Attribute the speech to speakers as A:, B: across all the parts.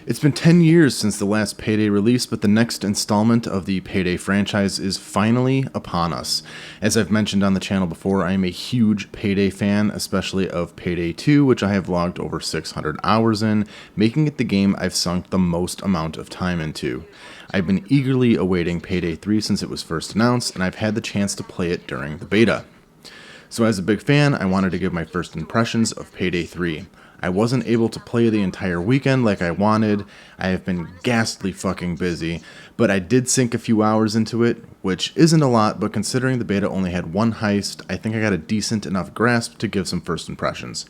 A: It's been 10 years since the last Payday release, but the next installment of the Payday franchise is finally upon us. As I've mentioned on the channel before, I am a huge Payday fan, especially of Payday 2, which I have logged over 600 hours in, making it the game I've sunk the most amount of time into. I've been eagerly awaiting Payday 3 since it was first announced, and I've had the chance to play it during the beta. So as a big fan, I wanted to give my first impressions of Payday 3. I wasn't able to play the entire weekend like I wanted. I have been ghastly fucking busy, but I did sink a few hours into it, which isn't a lot, but considering the beta only had one heist, I think I got a decent enough grasp to give some first impressions.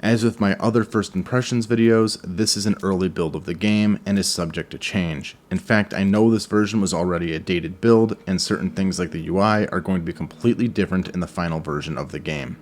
A: As with my other first impressions videos, this is an early build of the game and is subject to change. In fact, I know this version was already a dated build, and certain things like the UI are going to be completely different in the final version of the game.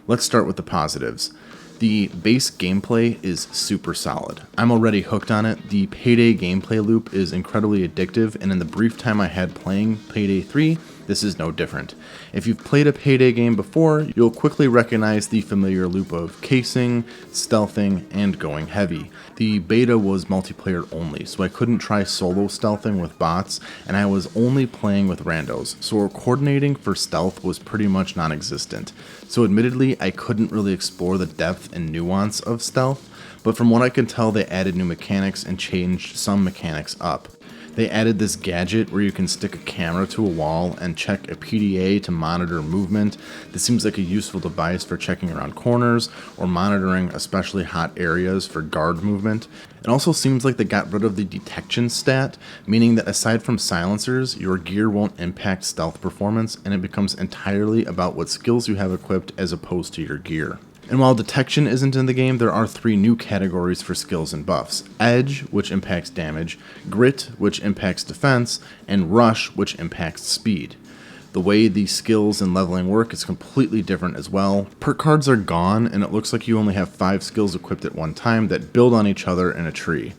A: Let's start with the positives. The base gameplay is super solid. I'm already hooked on it. The Payday gameplay loop is incredibly addictive, and in the brief time I had playing Payday 3, this is no different. If you've played a Payday game before, you'll quickly recognize the familiar loop of casing, stealthing, and going heavy. The beta was multiplayer only, so I couldn't try solo stealthing with bots, and I was only playing with randos, so coordinating for stealth was pretty much non-existent. So admittedly, I couldn't really explore the depth and nuance of stealth, but from what I can tell, they added new mechanics and changed some mechanics up. They added this gadget where you can stick a camera to a wall and check a PDA to monitor movement. This seems like a useful device for checking around corners or monitoring especially hot areas for guard movement. It also seems like they got rid of the detection stat, meaning that aside from silencers, your gear won't impact stealth performance, and it becomes entirely about what skills you have equipped as opposed to your gear. And while detection isn't in the game, there are 3 new categories for skills and buffs. Edge, which impacts damage, Grit, which impacts defense, and Rush, which impacts speed. The way these skills and leveling work is completely different as well. Perk cards are gone, and it looks like you only have 5 skills equipped at one time that build on each other in a tree.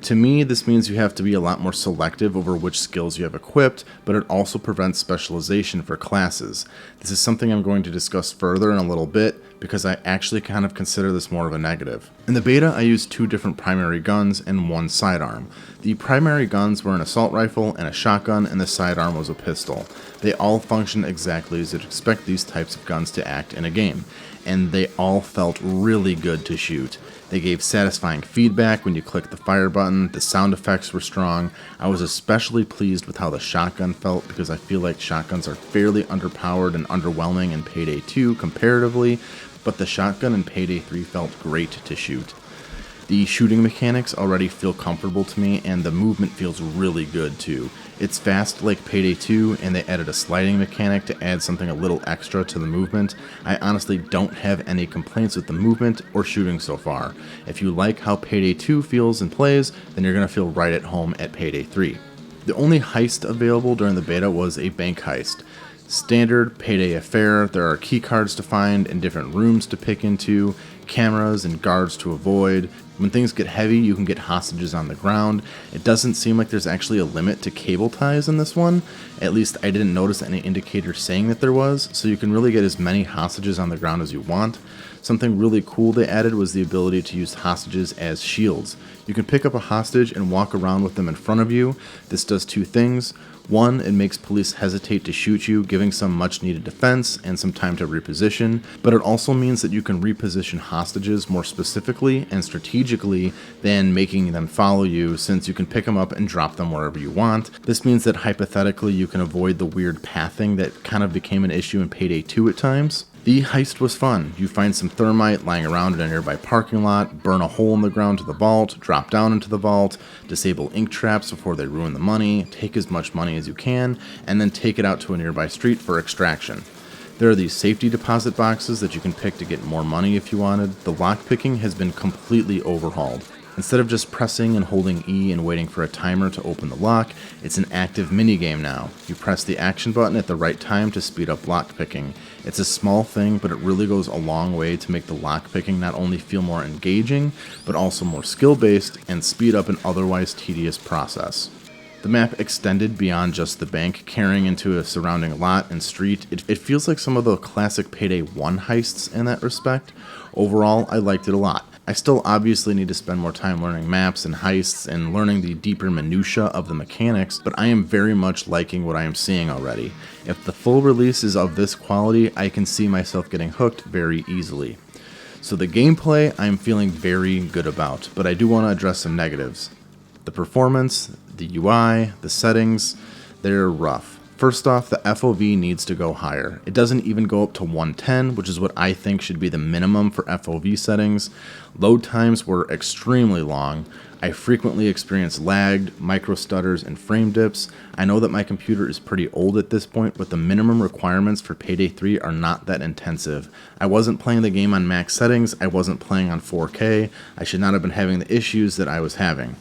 A: To me, this means you have to be a lot more selective over which skills you have equipped, but it also prevents specialization for classes. This is something I'm going to discuss further in a little bit, because I actually kind of consider this more of a negative. In the beta, I used 2 different primary guns and 1 sidearm. The primary guns were an assault rifle and a shotgun, and the sidearm was a pistol. They all function exactly as you'd expect these types of guns to act in a game, and they all felt really good to shoot. They gave satisfying feedback when you clicked the fire button, the sound effects were strong. I was especially pleased with how the shotgun felt, because I feel like shotguns are fairly underpowered and underwhelming in Payday 2 comparatively, but the shotgun in Payday 3 felt great to shoot. The shooting mechanics already feel comfortable to me, and the movement feels really good too. It's fast like Payday 2, and they added a sliding mechanic to add something a little extra to the movement. I honestly don't have any complaints with the movement or shooting so far. If you like how Payday 2 feels and plays, then you're going to feel right at home at Payday 3. The only heist available during the beta was a bank heist. Standard Payday affair, there are key cards to find and different rooms to pick into, cameras and guards to avoid. When things get heavy, you can get hostages on the ground. It doesn't seem like there's actually a limit to cable ties in this one. At least I didn't notice any indicator saying that there was, so you can really get as many hostages on the ground as you want. Something really cool they added was the ability to use hostages as shields. You can pick up a hostage and walk around with them in front of you. This does 2 things. 1, it makes police hesitate to shoot you, giving some much needed defense and some time to reposition, but it also means that you can reposition hostages more specifically and strategically than making them follow you, since you can pick them up and drop them wherever you want. This means that hypothetically you can avoid the weird pathing that kind of became an issue in Payday 2 at times. The heist was fun. You find some thermite lying around in a nearby parking lot, burn a hole in the ground to the vault, drop down into the vault, disable ink traps before they ruin the money, take as much money as you can, and then take it out to a nearby street for extraction. There are these safety deposit boxes that you can pick to get more money if you wanted. The lockpicking has been completely overhauled. Instead of just pressing and holding E and waiting for a timer to open the lock, it's an active minigame now. You press the action button at the right time to speed up lockpicking. It's a small thing, but it really goes a long way to make the lockpicking not only feel more engaging, but also more skill-based and speed up an otherwise tedious process. The map extended beyond just the bank, carrying into a surrounding lot and street. It feels like some of the classic Payday 1 heists in that respect. Overall, I liked it a lot. I still obviously need to spend more time learning maps and heists and learning the deeper minutia of the mechanics, but I am very much liking what I am seeing already. If the full release is of this quality, I can see myself getting hooked very easily. So the gameplay I am feeling very good about, but I do want to address some negatives. The performance, the UI, the settings, they're rough. First off, the FOV needs to go higher. It doesn't even go up to 110, which is what I think should be the minimum for FOV settings. Load times were extremely long. I frequently experienced lagged, micro stutters, and frame dips. I know that my computer is pretty old at this point, but the minimum requirements for Payday 3 are not that intensive. I wasn't playing the game on max settings, I wasn't playing on 4K, I should not have been having the issues that I was having.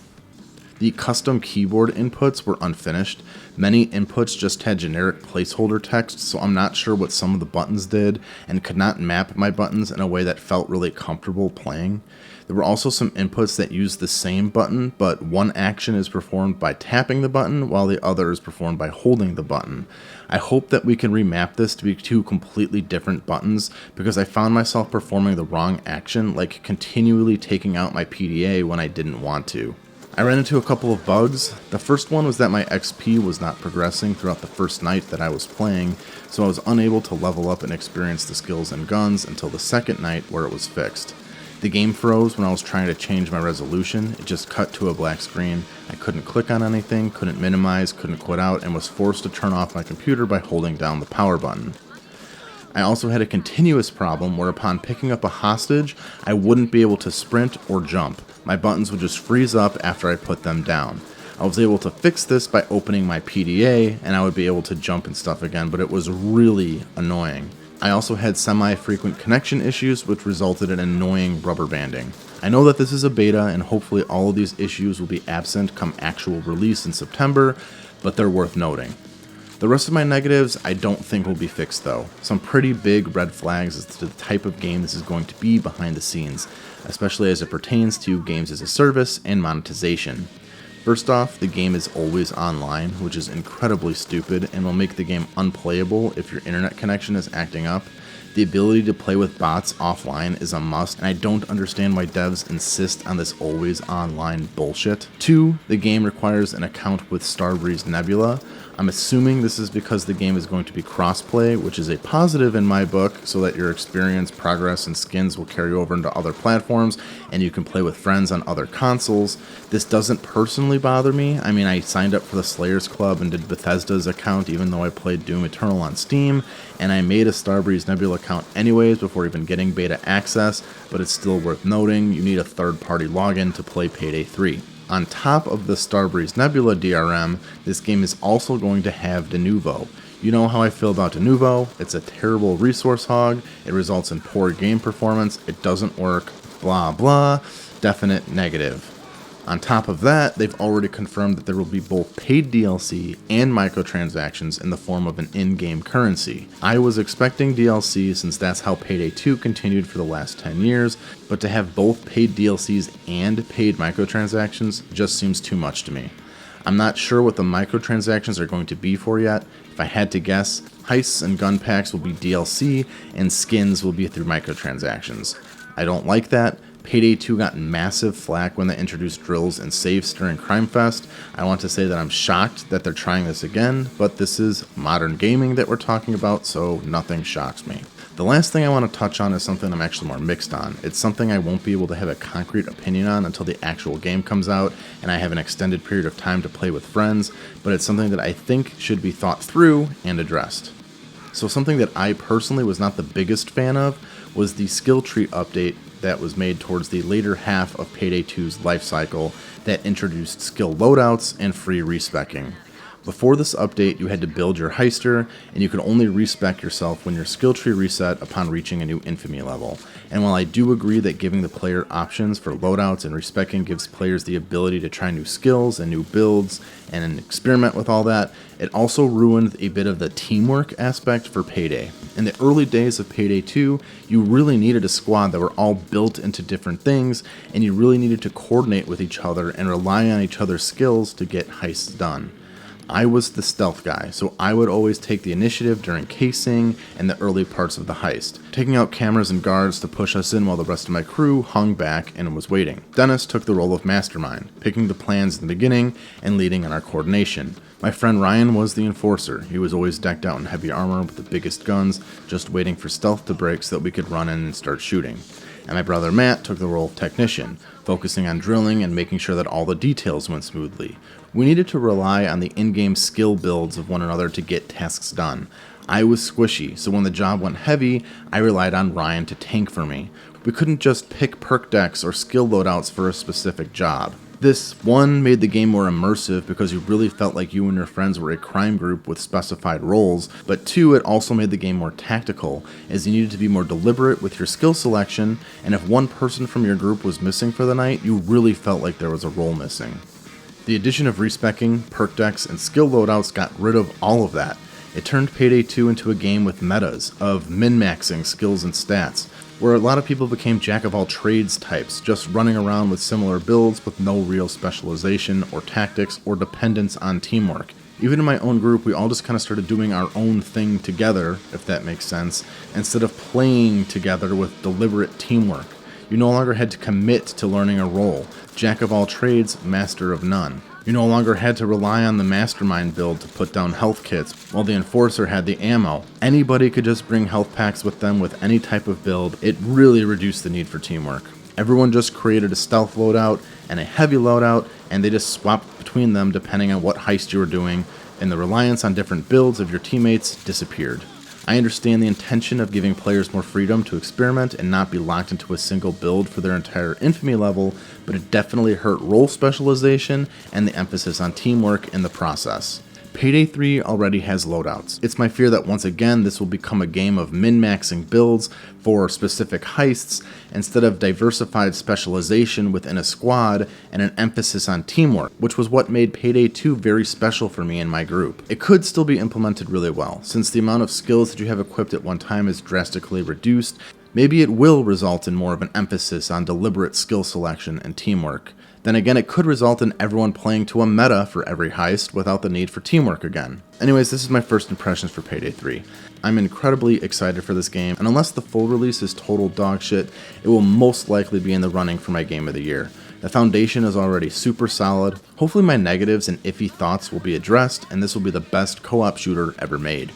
A: The custom keyboard inputs were unfinished. Many inputs just had generic placeholder text, so I'm not sure what some of the buttons did and could not map my buttons in a way that felt really comfortable playing. There were also some inputs that used the same button, but one action is performed by tapping the button while the other is performed by holding the button. I hope that we can remap this to be two completely different buttons because I found myself performing the wrong action, like continually taking out my PDA when I didn't want to. I ran into a couple of bugs. The first one was that my XP was not progressing throughout the first night that I was playing, so I was unable to level up and experience the skills and guns until the second night where it was fixed. The game froze when I was trying to change my resolution. It just cut to a black screen. I couldn't click on anything, couldn't minimize, couldn't quit out, and was forced to turn off my computer by holding down the power button. I also had a continuous problem where upon picking up a hostage, I wouldn't be able to sprint or jump. My buttons would just freeze up after I put them down. I was able to fix this by opening my PDA and I would be able to jump and stuff again, but it was really annoying. I also had semi-frequent connection issues which resulted in annoying rubber banding. I know that this is a beta and hopefully all of these issues will be absent come actual release in September, but they're worth noting. The rest of my negatives I don't think will be fixed though. Some pretty big red flags as to the type of game this is going to be behind the scenes, especially as it pertains to games as a service and monetization. First off, the game is always online, which is incredibly stupid and will make the game unplayable if your internet connection is acting up. The ability to play with bots offline is a must, and I don't understand why devs insist on this always online bullshit. 2, the game requires an account with Starbreeze Nebula. I'm assuming this is because the game is going to be crossplay, which is a positive in my book, so that your experience, progress, and skins will carry over into other platforms, and you can play with friends on other consoles. This doesn't personally bother me. I mean, I signed up for the Slayers Club and did Bethesda's account even though I played Doom Eternal on Steam, and I made a Starbreeze Nebula account anyways before even getting beta access, but it's still worth noting you need a third-party login to play Payday 3. On top of the Starbreeze Nebula DRM, this game is also going to have Denuvo. You know how I feel about Denuvo. It's a terrible resource hog, it results in poor game performance, it doesn't work, blah blah, definite negative. On top of that, they've already confirmed that there will be both paid DLC and microtransactions in the form of an in-game currency. I was expecting DLC since that's how Payday 2 continued for the last 10 years, but to have both paid DLCs and paid microtransactions just seems too much to me. I'm not sure what the microtransactions are going to be for yet. If I had to guess, heists and gun packs will be DLC and skins will be through microtransactions. I don't like that. Payday 2 got massive flack when they introduced drills and safes during Crime Fest. I want to say that I'm shocked that they're trying this again, but this is modern gaming that we're talking about, so nothing shocks me. The last thing I want to touch on is something I'm actually more mixed on. It's something I won't be able to have a concrete opinion on until the actual game comes out and I have an extended period of time to play with friends, but it's something that I think should be thought through and addressed. So something that I personally was not the biggest fan of was the skill tree update that was made towards the later half of Payday 2's life cycle that introduced skill loadouts and free respecking. Before this update, you had to build your heister, and you could only respec yourself when your skill tree reset upon reaching a new infamy level. And while I do agree that giving the player options for loadouts and respecking gives players the ability to try new skills and new builds and experiment with all that, it also ruined a bit of the teamwork aspect for Payday. In the early days of Payday 2, you really needed a squad that were all built into different things, and you really needed to coordinate with each other and rely on each other's skills to get heists done. I was the stealth guy, so I would always take the initiative during casing and the early parts of the heist, taking out cameras and guards to push us in while the rest of my crew hung back and was waiting. Dennis took the role of mastermind, picking the plans in the beginning and leading on our coordination. My friend Ryan was the enforcer. He was always decked out in heavy armor with the biggest guns, just waiting for stealth to break so that we could run in and start shooting. And my brother Matt took the role of technician, focusing on drilling and making sure that all the details went smoothly. We needed to rely on the in-game skill builds of one another to get tasks done. I was squishy, so when the job went heavy, I relied on Ryan to tank for me. We couldn't just pick perk decks or skill loadouts for a specific job. This, one, made the game more immersive because you really felt like you and your friends were a crime group with specified roles, but two, it also made the game more tactical, as you needed to be more deliberate with your skill selection, and if one person from your group was missing for the night, you really felt like there was a role missing. The addition of respecking, perk decks, and skill loadouts got rid of all of that. It turned Payday 2 into a game with metas, of min-maxing skills and stats, where a lot of people became jack-of-all-trades types, just running around with similar builds with no real specialization or tactics or dependence on teamwork. Even in my own group, we all just kind of started doing our own thing together, if that makes sense, instead of playing together with deliberate teamwork. You no longer had to commit to learning a role. Jack-of-all-trades, master of none. You no longer had to rely on the mastermind build to put down health kits, while the enforcer had the ammo. Anybody could just bring health packs with them with any type of build. It really reduced the need for teamwork. Everyone just created a stealth loadout and a heavy loadout, and they just swapped between them depending on what heist you were doing, and the reliance on different builds of your teammates disappeared. I understand the intention of giving players more freedom to experiment and not be locked into a single build for their entire infamy level, but it definitely hurt role specialization and the emphasis on teamwork in the process. Payday 3 already has loadouts. It's my fear that once again this will become a game of min-maxing builds for specific heists instead of diversified specialization within a squad and an emphasis on teamwork, which was what made Payday 2 very special for me and my group. It could still be implemented really well, since the amount of skills that you have equipped at one time is drastically reduced. Maybe it will result in more of an emphasis on deliberate skill selection and teamwork. Then again, it could result in everyone playing to a meta for every heist without the need for teamwork again. Anyways, this is my first impressions for Payday 3. I'm incredibly excited for this game, and unless the full release is total dog shit, it will most likely be in the running for my game of the year. The foundation is already super solid. Hopefully my negatives and iffy thoughts will be addressed, and this will be the best co-op shooter ever made.